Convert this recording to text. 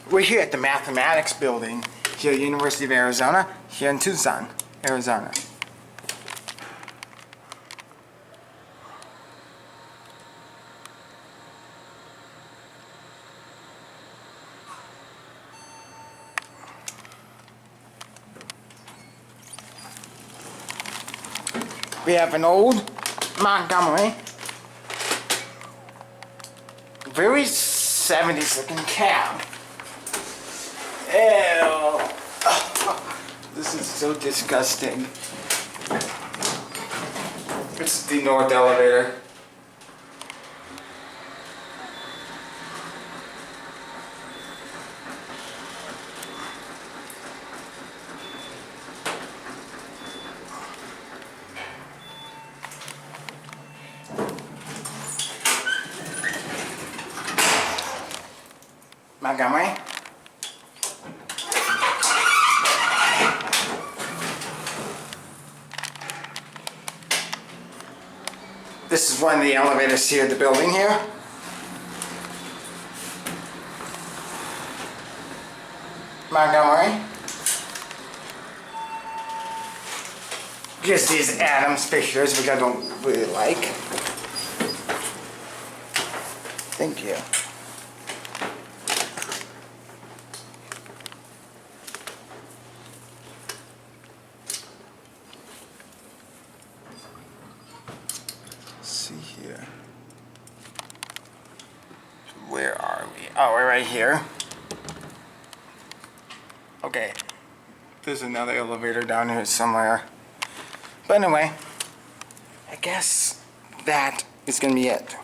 We're here at the Mathematics Building here at University of Arizona, here in Tucson, Arizona. We have an old Montgomery, very 70s looking cab. Ew. This is so disgusting. It's the north elevator. Montgomery. This is one of the elevators here at the building here. Montgomery. Just these Adams fixtures, which I don't really like. Thank you. See here. Where are we? Oh, we're right here. Okay. There's another elevator down here somewhere. But anyway, I guess that is gonna be it.